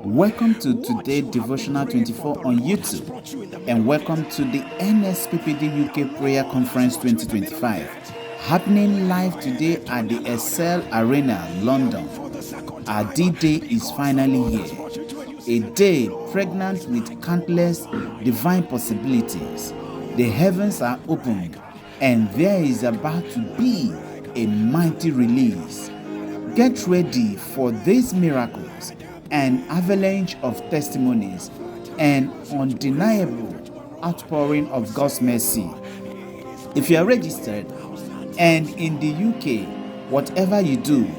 Welcome to today's Devotional 24 on YouTube, and welcome to the NSPPD UK Prayer Conference 2025, happening live today at the Excel Arena, London. Our D-Day is finally here, a day pregnant with countless divine possibilities. The heavens are opened, and there is about to be a mighty release. Get ready for these miracles, an avalanche of testimonies, and undeniable outpouring of God's mercy. If you are registered and in the UK, whatever you do,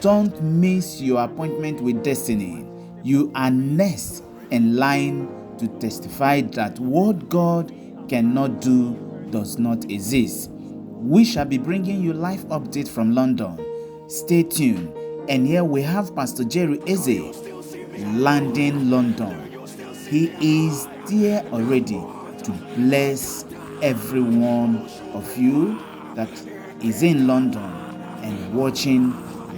don't miss your appointment with destiny. You are next in line to testify that what God cannot do does not exist. We shall be bringing you live update from London. Stay tuned. And here we have Pastor Jerry Eze landing London. He is there already to bless every one of you that is in London and watching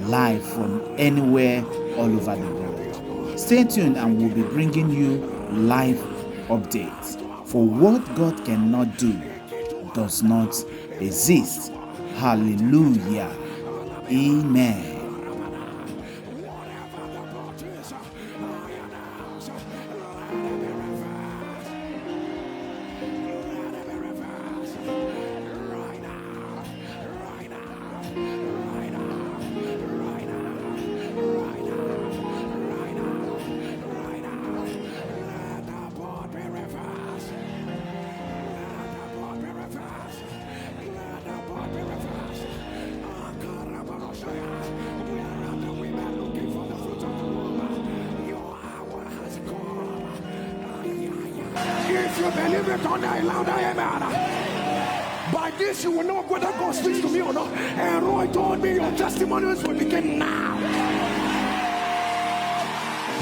live from anywhere all over the world. Stay tuned and we'll be bringing you live updates. For what God cannot do does not exist. Hallelujah. Amen. If you believe it on that louder, amen. By this you will know whether God speaks to me or not. And Roy told me your testimonies will begin now.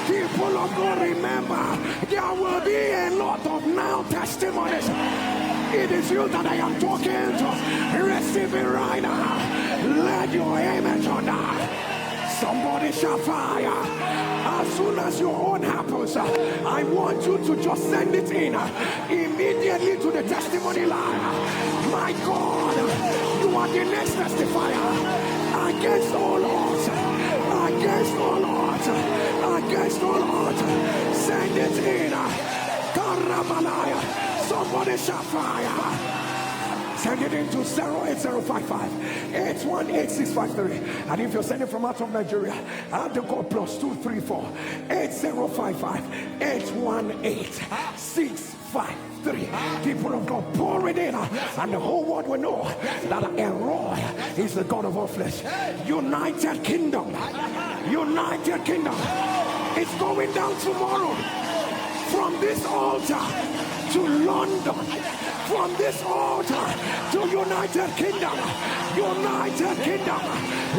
People of God, remember, there will be a lot of now testimonies. It is you that I am talking to. Receive it right now. Let your amen turn down. Somebody shall fire. As soon as your own happens, I want you to just send it in immediately to the testimony line. My God, you are the next testifier against all odds, against all odds, against all odds. Send it in. Karabalaya. Somebody shall fire. Send it into 08055 818 and if you're sending from out of Nigeria, add the code +234 8055 818 653. People of God, pour it in, and the whole world will know that Elroy is the God of all flesh. United Kingdom, United Kingdom, it's going down tomorrow from this altar to London. From this altar to United Kingdom, United Kingdom,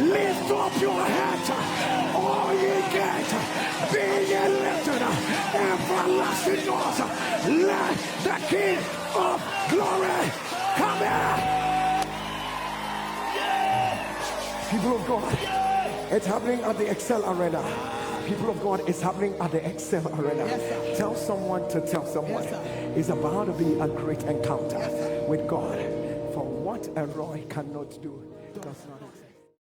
lift up your head, all ye get, be ye lifted, everlasting doors. Let the King of Glory come in. People of God, it's happening at the Excel Arena. People of God, it's happening at the Excel Arena. Yes, tell someone to tell someone. Yes, it's about to be a great encounter with God. For what a Roy cannot do does not